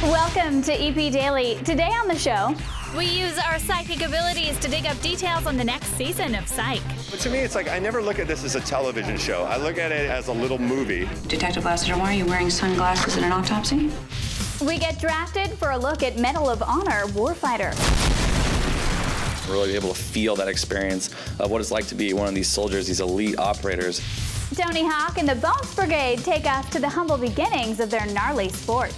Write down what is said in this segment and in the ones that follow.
Welcome to EP Daily. Today on the show, we use our psychic abilities to dig up details on the next season of Psych. But to me, it's like I never look at this as a television show. I look at it as a little movie. Detective Lassiter, why are you wearing sunglasses in an autopsy? We get drafted for a look at Medal of Honor Warfighter. Really be able to feel that experience of what it's like to be one of these soldiers, these elite operators. Tony Hawk and the Bones Brigade take us to the humble beginnings of their gnarly sport.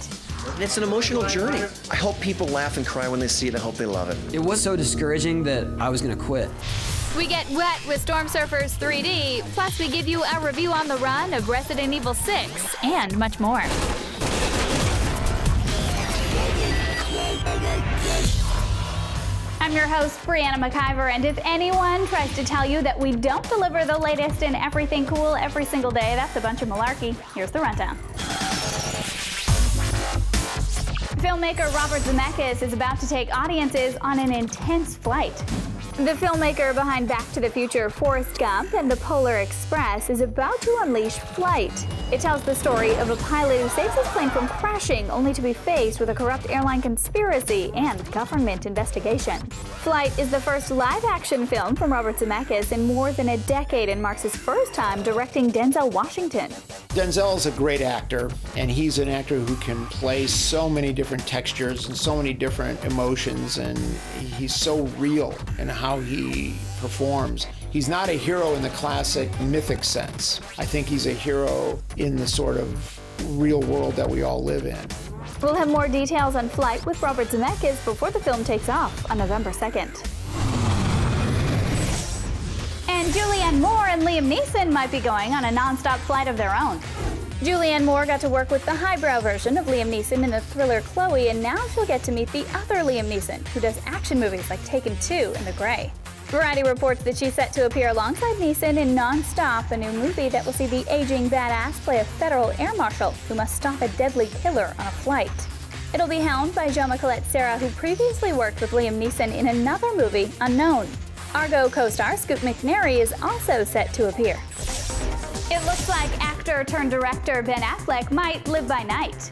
It's an emotional journey. I hope people laugh and cry when they see it. I hope they love it. It was so discouraging that I was gonna quit. We get wet with Storm Surfers 3D, plus we give you a review on the run of Resident Evil 6, and much more. I'm your host, Briana McIver, and if anyone tries to tell you that we don't deliver the latest in everything cool every single day, that's a bunch of malarkey. Here's the rundown. Filmmaker Robert Zemeckis is about to take audiences on an intense flight. The filmmaker behind Back to the Future, Forrest Gump, and The Polar Express is about to unleash Flight. It tells the story of a pilot who saves his plane from crashing only to be faced with a corrupt airline conspiracy and government investigation. Flight is the first live-action film from Robert Zemeckis in more than a decade and marks his first time directing Denzel Washington. Denzel is a great actor, and he's an actor who can play so many different textures and so many different emotions, and he's so real in how he performs. He's not a hero in the classic mythic sense. I think he's a hero in the sort of real world that we all live in. We'll have more details on Flight with Robert Zemeckis before the film takes off on November 2nd. And Julianne Moore and Liam Neeson might be going on a non-stop flight of their own. Julianne Moore got to work with the highbrow version of Liam Neeson in the thriller Chloe, and now she'll get to meet the other Liam Neeson, who does action movies like Taken 2 and The Grey. Variety reports that she's set to appear alongside Neeson in Non-Stop, a new movie that will see the aging badass play a federal air marshal who must stop a deadly killer on a flight. It'll be helmed by Jo Michelet Sarah, who previously worked with Liam Neeson in another movie, Unknown. Argo co-star Scoot McNair is also set to appear. It looks like actor-turned-director Ben Affleck might live by night.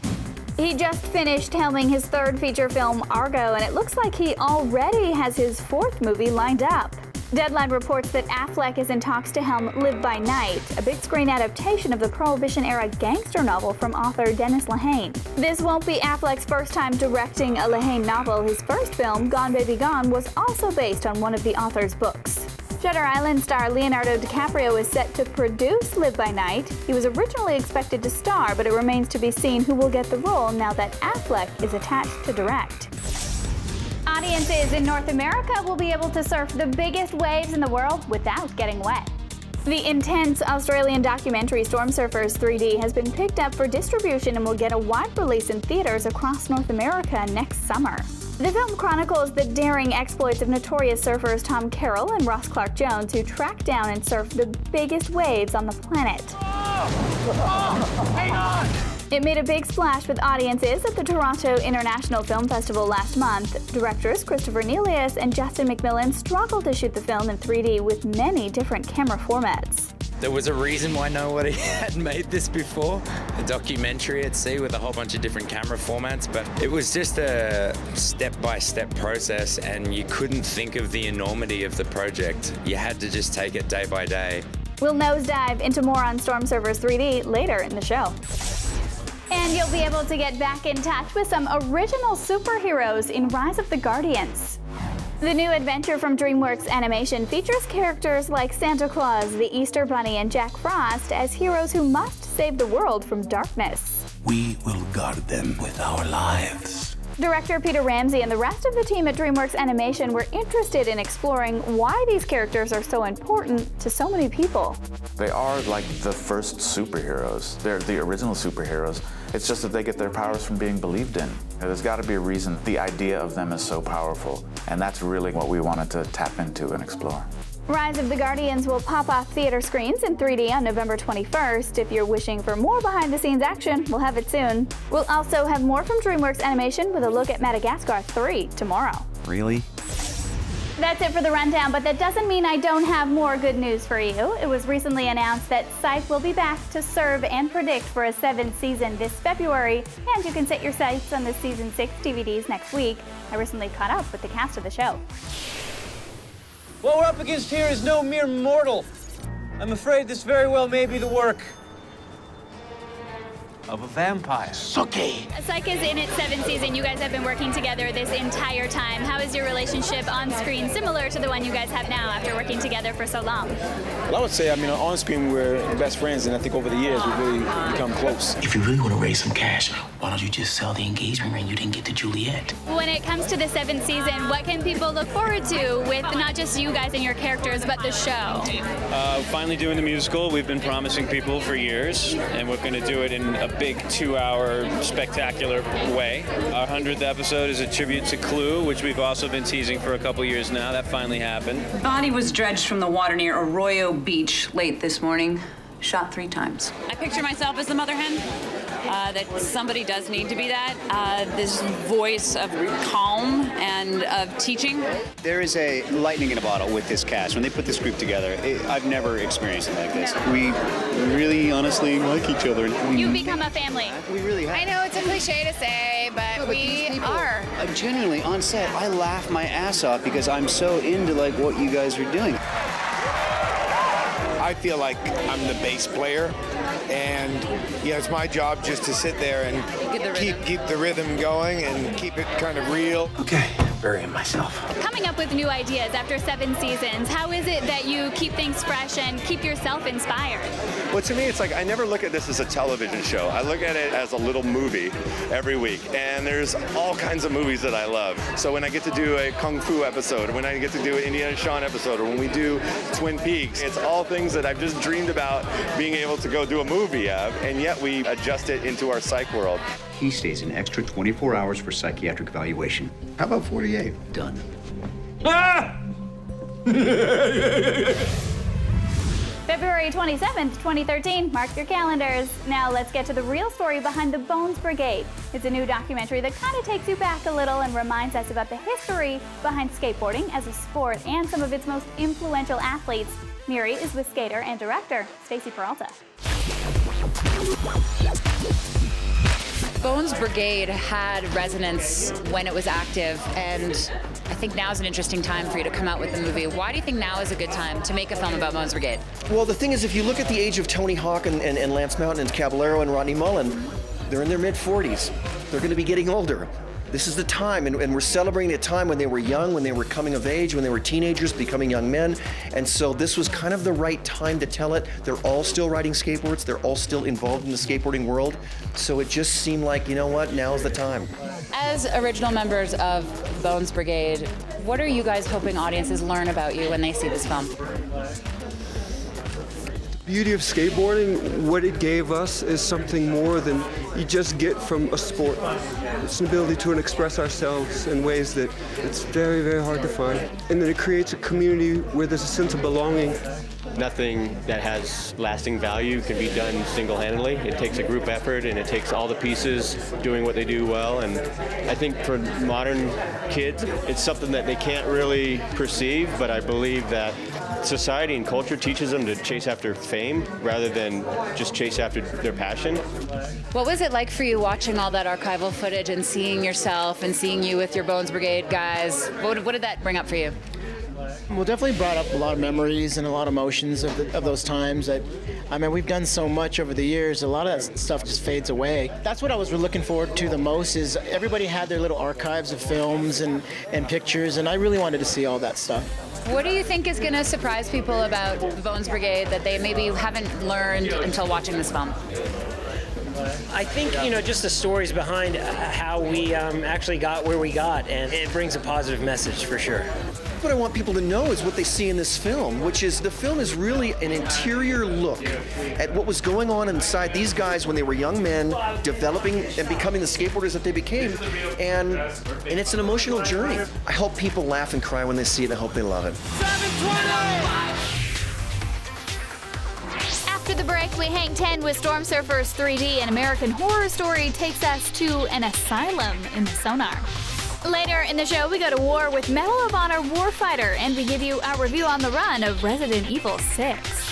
He just finished helming his third feature film, Argo, and it looks like he already has his fourth movie lined up. Deadline reports that Affleck is in talks to helm Live by Night, a big-screen adaptation of the Prohibition-era gangster novel from author Dennis Lehane. This won't be Affleck's first time directing a Lehane novel. His first film, Gone Baby Gone, was also based on one of the author's books. Shutter Island star Leonardo DiCaprio is set to produce Live by Night. He was originally expected to star, but it remains to be seen who will get the role now that Affleck is attached to direct. Audiences in North America will be able to surf the biggest waves in the world without getting wet. The intense Australian documentary Storm Surfers 3D has been picked up for distribution and will get a wide release in theaters across North America next summer. The film chronicles the daring exploits of notorious surfers Tom Carroll and Ross Clark-Jones, who tracked down and surfed the biggest waves on the planet. Hang on! It made a big splash with audiences at the Toronto International Film Festival last month. Directors Christopher Nelius and Justin McMillan struggled to shoot the film in 3D with many different camera formats. There was a reason why nobody had made this before, a documentary at sea with a whole bunch of different camera formats, but it was just a step-by-step process, and you couldn't think of the enormity of the project. You had to just take it day by day. We'll nosedive into more on Storm Surfers 3D later in the show. And you'll be able to get back in touch with some original superheroes in Rise of the Guardians. The new adventure from DreamWorks Animation features characters like Santa Claus, the Easter Bunny, and Jack Frost as heroes who must save the world from darkness. We will guard them with our lives. Director Peter Ramsey and the rest of the team at DreamWorks Animation were interested in exploring why these characters are so important to so many people. They are like the first superheroes. They're the original superheroes. It's just that they get their powers from being believed in. There's got to be a reason the idea of them is so powerful, and that's really what we wanted to tap into and explore. Rise of the Guardians will pop off theater screens in 3D on November 21st. If you're wishing for more behind-the-scenes action, we'll have it soon. We'll also have more from DreamWorks Animation with a look at Madagascar 3 tomorrow. Really? That's it for the rundown, but that doesn't mean I don't have more good news for you. It was recently announced that Psych will be back to serve and predict for a 7th season this February, and you can set your sights on the season 6 DVDs next week. I recently caught up with the cast of the show. What we're up against here is no mere mortal. I'm afraid this very well may be the work of a vampire. Okay. Psych is in its 7th season. You guys have been working together this entire time. How is your relationship on screen similar to the one you guys have now after working together for so long? Well, I would say, on screen we're best friends, and I think over the years we've really become close. If you really want to raise some cash, why don't you just sell the engagement ring you didn't get to Juliet? When it comes to the 7th season, what can people look forward to with not just you guys and your characters, but the show? Finally doing the musical. We've been promising people for years, and we're going to do it in a big 2-hour spectacular way. Our 100th episode is a tribute to Clue, which we've also been teasing for a couple years now. That finally happened. The body was dredged from the water near Arroyo Beach late this morning. Shot 3 times. I picture myself as the mother hen. That somebody does need to be that. This voice of calm and of teaching. There is a lightning in a bottle with this cast. When they put this group together, I've never experienced it like this. We really, honestly like each other. You've become a family. We really have. I know it's a cliche to say, but we are. Genuinely, on set, I laugh my ass off because I'm so into what you guys are doing. I feel like I'm the bass player, and it's my job just to sit there and keep the rhythm going and keep it kind of real. Okay, burying myself. Coming up with new ideas after 7 seasons, how is it that you keep things fresh and keep yourself inspired? Well, to me, it's I never look at this as a television show. I look at it as a little movie every week, and there's all kinds of movies that I love. So when I get to do a Kung Fu episode, when I get to do an Indiana Shaun episode, or when we do Twin Peaks, it's all things that I've just dreamed about being able to go do a movie of, and yet we adjust it into our psych world. He stays an extra 24 hours for psychiatric evaluation. How about 48? Done. Ah! February 27th, 2013. Mark your calendars. Now let's get to the real story behind the Bones Brigade. It's a new documentary that kind of takes you back a little and reminds us about the history behind skateboarding as a sport and some of its most influential athletes. Miri is with skater and director Stacy Peralta. Bones Brigade had resonance when it was active, and I think now is an interesting time for you to come out with the movie. Why do you think now is a good time to make a film about Bones Brigade? Well, the thing is, if you look at the age of Tony Hawk and Lance Mountain and Caballero and Rodney Mullen, they're in their mid-40s. They're going to be getting older. This is the time, and we're celebrating a time when they were young, when they were coming of age, when they were teenagers, becoming young men. And so this was kind of the right time to tell it. They're all still riding skateboards. They're all still involved in the skateboarding world. So it just seemed like, you know what, now's the time. As original members of Bones Brigade, what are you guys hoping audiences learn about you when they see this film? Beauty of skateboarding, what it gave us is something more than you just get from a sport. It's an ability to express ourselves in ways that it's very, very hard to find. And then it creates a community where there's a sense of belonging. Nothing that has lasting value can be done single-handedly. It takes a group effort, and it takes all the pieces doing what they do well. And I think for modern kids, it's something that they can't really perceive, but I believe that society and culture teaches them to chase after fame rather than just chase after their passion. What was it like for you watching all that archival footage and seeing yourself and seeing you with your Bones Brigade guys? What did that bring up for you? Well, definitely brought up a lot of memories and a lot of emotions of those times. We've done so much over the years, a lot of that stuff just fades away. That's what I was looking forward to the most, is everybody had their little archives of films and pictures, and I really wanted to see all that stuff. What do you think is going to surprise people about the Bones Brigade that they maybe haven't learned until watching this film? I think, just the stories behind how we actually got where we got, and it brings a positive message for sure. What I want people to know is what they see in this film, which is the film is really an interior look at what was going on inside these guys when they were young men, developing and becoming the skateboarders that they became, and it's an emotional journey. I hope people laugh and cry when they see it. I hope they love it. 720! After the break, we hang 10 with Storm Surfers 3D. An American Horror Story takes us to an asylum in the Sonar. Later in the show, we go to war with Medal of Honor Warfighter, and we give you our review on the run of Resident Evil 6.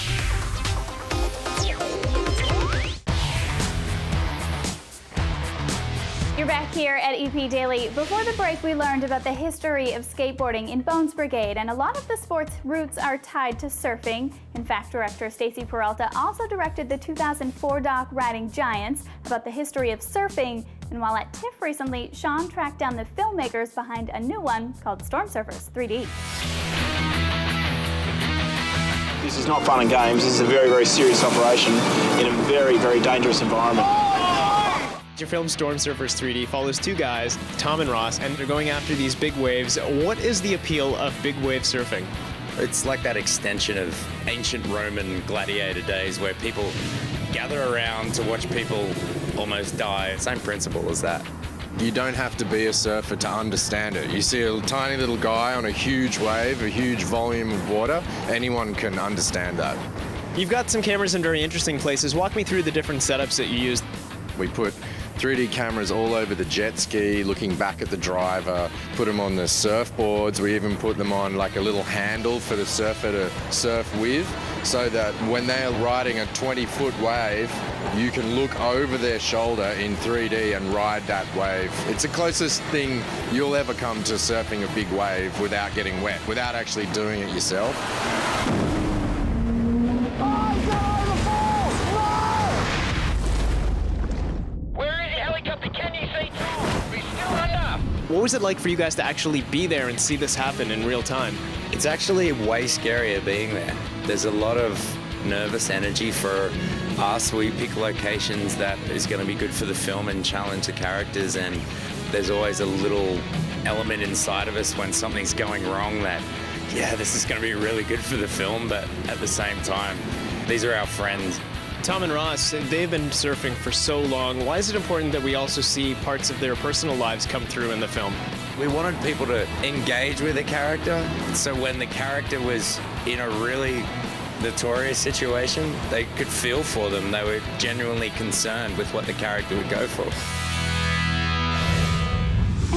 You're back here at EP Daily. Before the break, we learned about the history of skateboarding in Bones Brigade, and a lot of the sport's roots are tied to surfing. In fact, director Stacy Peralta also directed the 2004 doc Riding Giants about the history of surfing. And while at TIFF recently, Shaun tracked down the filmmakers behind a new one called Storm Surfers 3D. This is not fun and games. This is a very, very serious operation in a very, very dangerous environment. Your film Storm Surfers 3D follows two guys, Tom and Ross, and they're going after these big waves. What is the appeal of big wave surfing? It's like that extension of ancient Roman gladiator days where people gather around to watch people almost die. Same principle as that. You don't have to be a surfer to understand it. You see a tiny little guy on a huge wave, a huge volume of water, anyone can understand that. You've got some cameras in very interesting places. Walk me through the different setups that you used. We put 3D cameras all over the jet ski, looking back at the driver, put them on the surfboards. We even put them on like a little handle for the surfer to surf with, so that when they're riding a 20-foot wave, you can look over their shoulder in 3D and ride that wave. It's the closest thing you'll ever come to surfing a big wave without getting wet, without actually doing it yourself. What was it like for you guys to actually be there and see this happen in real time? It's actually way scarier being there. There's a lot of nervous energy for us. We pick locations that is going to be good for the film and challenge the characters, and there's always a little element inside of us when something's going wrong that, yeah, this is going to be really good for the film, but at the same time, these are our friends. Tom and Ross, they've been surfing for so long. Why is it important that we also see parts of their personal lives come through in the film? We wanted people to engage with the character, so when the character was in a really notorious situation, they could feel for them. They were genuinely concerned with what the character would go for.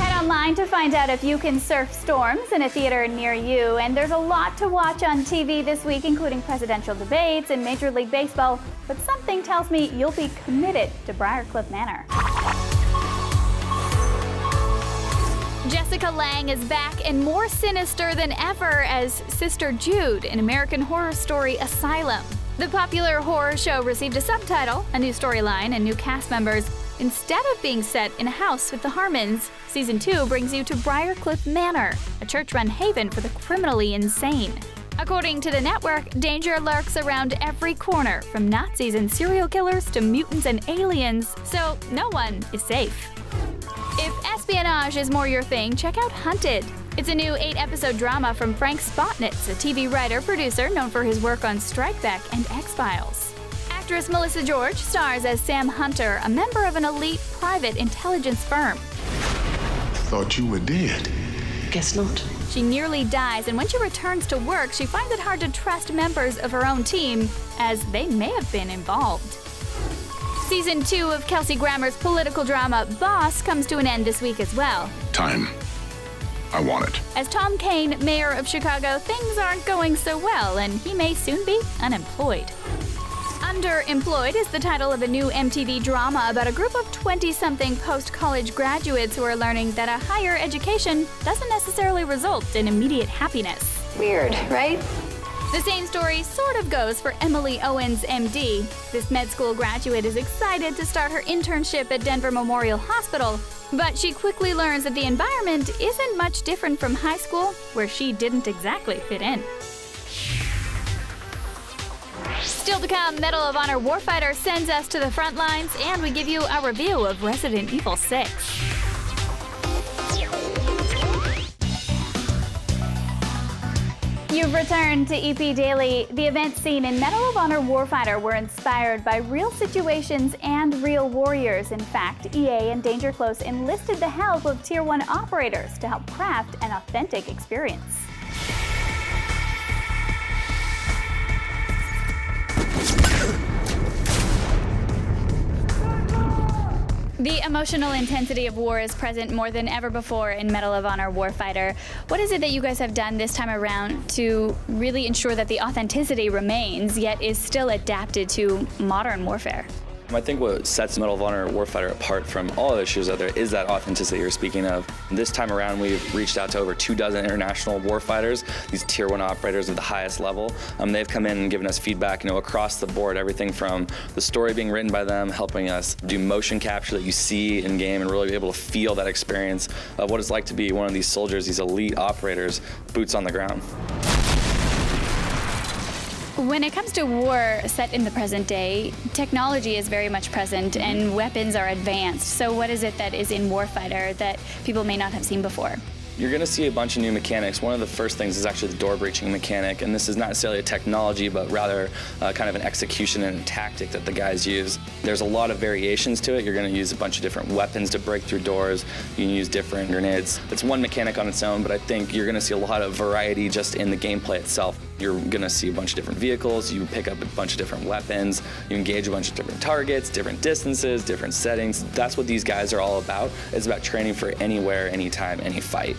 Head online to find out if you can surf storms in a theater near you. And there's a lot to watch on TV this week, including presidential debates and Major League Baseball. But something tells me you'll be committed to Briarcliff Manor. Jessica Lange is back and more sinister than ever as Sister Jude in American Horror Story Asylum. The popular horror show received a subtitle, a new storyline, and new cast members. Instead of being set in a house with the Harmons, Season 2 brings you to Briarcliff Manor, a church-run haven for the criminally insane. According to the network, danger lurks around every corner, from Nazis and serial killers to mutants and aliens, so no one is safe. If espionage is more your thing, check out Hunted. It's a new 8-episode drama from Frank Spotnitz, a TV writer-producer known for his work on Strike Back and X-Files. Actress Melissa George stars as Sam Hunter, a member of an elite private intelligence firm. Thought you were dead. Guess not. She nearly dies, and when she returns to work, she finds it hard to trust members of her own team, as they may have been involved. Season 2 of Kelsey Grammer's political drama Boss comes to an end this week as well. Time. I want it. As Tom Kane, mayor of Chicago, things aren't going so well, and he may soon be unemployed. Underemployed is the title of a new MTV drama about a group of 20-something post-college graduates who are learning that a higher education doesn't necessarily result in immediate happiness. Weird, right? The same story sort of goes for Emily Owens, MD. This med school graduate is excited to start her internship at Denver Memorial Hospital, but she quickly learns that the environment isn't much different from high school, where she didn't exactly fit in. Still to come, Medal of Honor Warfighter sends us to the front lines, and we give you a review of Resident Evil 6. You've returned to EP Daily. The events seen in Medal of Honor Warfighter were inspired by real situations and real warriors. In fact, EA and Danger Close enlisted the help of Tier 1 operators to help craft an authentic experience. The emotional intensity of war is present more than ever before in Medal of Honor Warfighter. What is it that you guys have done this time around to really ensure that the authenticity remains, yet is still adapted to modern warfare? I think what sets Medal of Honor Warfighter apart from all other shows out there is that authenticity you're speaking of. This time around, we've reached out to over 24 international warfighters, these Tier 1 operators at the highest level. They've come in and given us feedback, across the board, everything from the story being written by them, helping us do motion capture that you see in game and really be able to feel that experience of what it's like to be one of these soldiers, these elite operators, boots on the ground. When it comes to war set in the present day, technology is very much present and weapons are advanced. So what is it that is in Warfighter that people may not have seen before? You're going to see a bunch of new mechanics. One of the first things is actually the door breaching mechanic, and this is not necessarily a technology, but rather kind of an execution and a tactic that the guys use. There's a lot of variations to it. You're going to use a bunch of different weapons to break through doors. You can use different grenades. It's one mechanic on its own, but I think you're going to see a lot of variety just in the gameplay itself. You're going to see a bunch of different vehicles. You pick up a bunch of different weapons. You engage a bunch of different targets, different distances, different settings. That's what these guys are all about. It's about training for anywhere, anytime, any fight.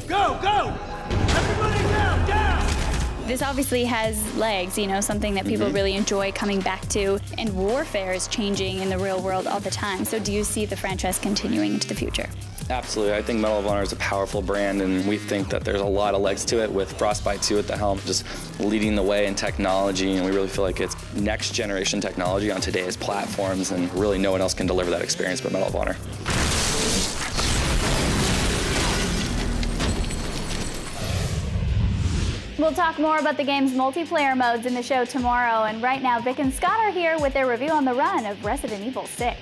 Go, go! Everybody down, down! This obviously has legs, something that people really enjoy coming back to. And warfare is changing in the real world all the time. So do you see the franchise continuing into the future? Absolutely. I think Medal of Honor is a powerful brand, and we think that there's a lot of legs to it with Frostbite 2 at the helm, just leading the way in technology, and we really feel like it's next generation technology on today's platforms, and really no one else can deliver that experience but Medal of Honor. We'll talk more about the game's multiplayer modes in the show tomorrow, and right now Vic and Scott are here with their review on the run of Resident Evil 6.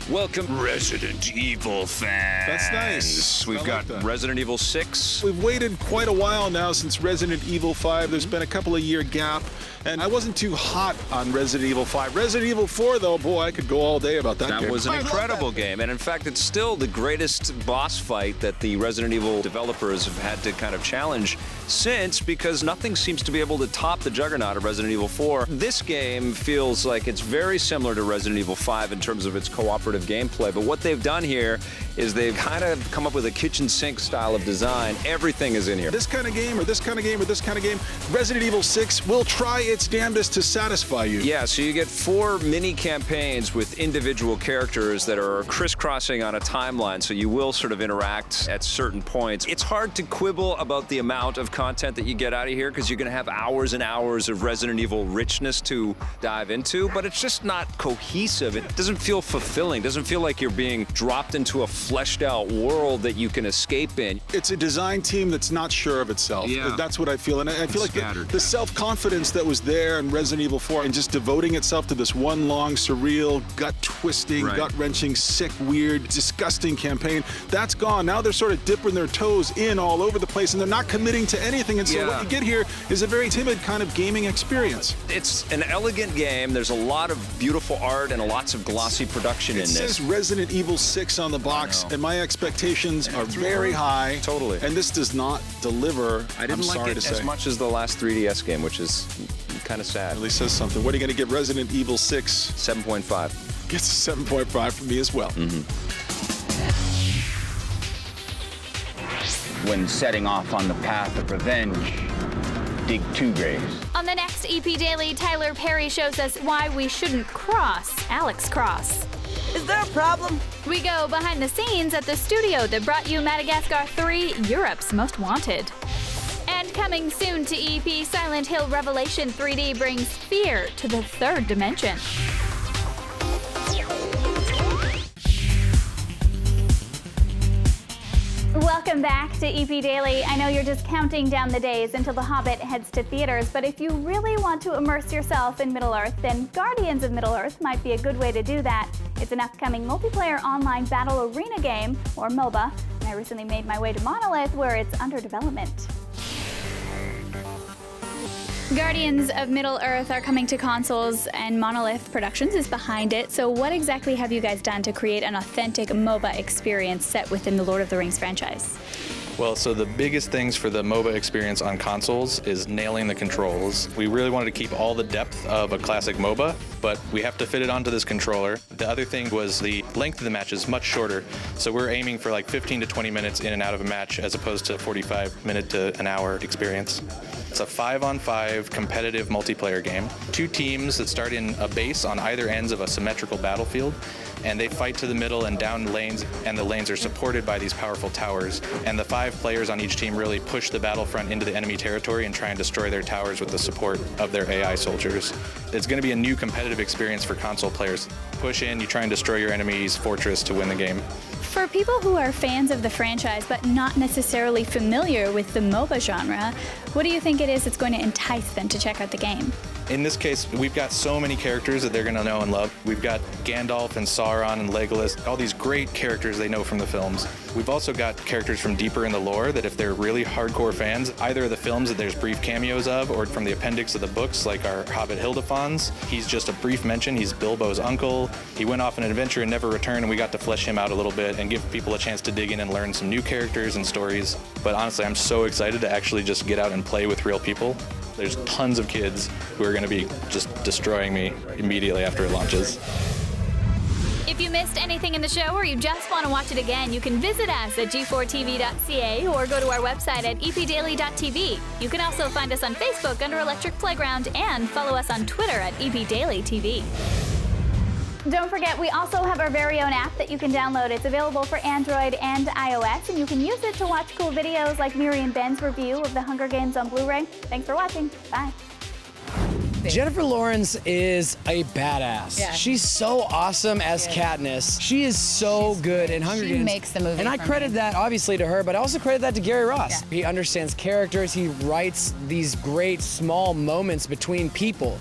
Welcome, Resident Evil fans. That's nice. We've got Resident Evil 6. We've waited quite a while now since Resident Evil 5. There's been a couple of year gap, and I wasn't too hot on Resident Evil 5. Resident Evil 4, though, boy, I could go all day about that game. That was an incredible game, and in fact, it's still the greatest boss fight that the Resident Evil developers have had to kind of challenge since, because nothing seems to be able to top the juggernaut of Resident Evil 4. This game feels like it's very similar to Resident Evil 5 in terms of its cooperative gameplay, but what they've done here is they've kind of come up with a kitchen sink style of design. Everything is in here. This kind of game, or this kind of game, or this kind of game, Resident Evil 6 will try its damnedest to satisfy you. Yeah, so you get 4 mini campaigns with individual characters that are crisscrossing on a timeline, so you will sort of interact at certain points. It's hard to quibble about the amount of content that you get out of here, because you're going to have hours and hours of Resident Evil richness to dive into, but it's just not cohesive. It doesn't feel fulfilling. It doesn't feel like you're being dropped into a fleshed out world that you can escape in. It's a design team that's not sure of itself. Yeah. That's what I feel. And I feel like the self-confidence that was there in Resident Evil 4 and just devoting itself to this one long, surreal, gut-twisting, gut-wrenching, sick, weird, disgusting campaign, that's gone. Now they're sort of dipping their toes in all over the place, and they're not committing to anything. And so what you get here is a very timid kind of gaming experience. It's an elegant game. There's a lot of beautiful art and lots of glossy production in this. It says Resident Evil 6 on the box, and my expectations are very high. Totally. And this does not deliver. I didn't like it as much as the last 3DS game, which is kind of sad. At least says something. What are you going to give Resident Evil 6? 7.5. Gets a 7.5 from me as well. When setting off on the path of revenge, dig 2 graves. On the next EP Daily, Tyler Perry shows us why we shouldn't cross Alex Cross. Is there a problem? We go behind the scenes at the studio that brought you Madagascar 3, Europe's Most Wanted. And coming soon to EP, Silent Hill Revelation 3D brings fear to the 3rd dimension. Welcome back to EP Daily. I know you're just counting down the days until The Hobbit heads to theaters, but if you really want to immerse yourself in Middle-earth, then Guardians of Middle-earth might be a good way to do that. It's an upcoming multiplayer online battle arena game, or MOBA, and I recently made my way to Monolith, where it's under development. Guardians of Middle-earth are coming to consoles, and Monolith Productions is behind it. So what exactly have you guys done to create an authentic MOBA experience set within the Lord of the Rings franchise? Well, so the biggest things for the MOBA experience on consoles is nailing the controls. We really wanted to keep all the depth of a classic MOBA, but we have to fit it onto this controller. The other thing was the length of the match is much shorter, so we're aiming for like 15 to 20 minutes in and out of a match as opposed to 45-minute to an hour experience. It's a 5-on-5 competitive multiplayer game. 2 teams that start in a base on either ends of a symmetrical battlefield, and they fight to the middle and down lanes, and the lanes are supported by these powerful towers. And the 5 players on each team really push the battlefront into the enemy territory and try and destroy their towers with the support of their AI soldiers. It's going to be a new competitive experience for console players. Push in, you try and destroy your enemy's fortress to win the game. For people who are fans of the franchise but not necessarily familiar with the MOBA genre, what do you think it is that's going to entice them to check out the game? In this case, we've got so many characters that they're going to know and love. We've got Gandalf and Sauron and Legolas, all these great characters they know from the films. We've also got characters from deeper in the lore that if they're really hardcore fans, either of the films that there's brief cameos of or from the appendix of the books, like our Hobbit Hildefons. He's just a brief mention. He's Bilbo's uncle. He went off on an adventure and never returned, and we got to flesh him out a little bit and give people a chance to dig in and learn some new characters and stories. But honestly, I'm so excited to actually just get out and play with real people. There's tons of kids who are going to be just destroying me immediately after it launches. If you missed anything in the show or you just want to watch it again, you can visit us at g4tv.ca or go to our website at epdaily.tv. You can also find us on Facebook under Electric Playground and follow us on Twitter at epdailytv. Don't forget, we also have our very own app that you can download. It's available for Android and iOS, and you can use it to watch cool videos like Miri and Ben's review of The Hunger Games on Blu-ray. Thanks for watching. Bye. Jennifer Lawrence is a badass. Yeah. She's so awesome as Katniss. She is so good in Hunger Games. She makes the movie. And I for credit me. that obviously to her, but I also credit that to Gary Ross. Yeah. He understands characters. He writes these great small moments between people.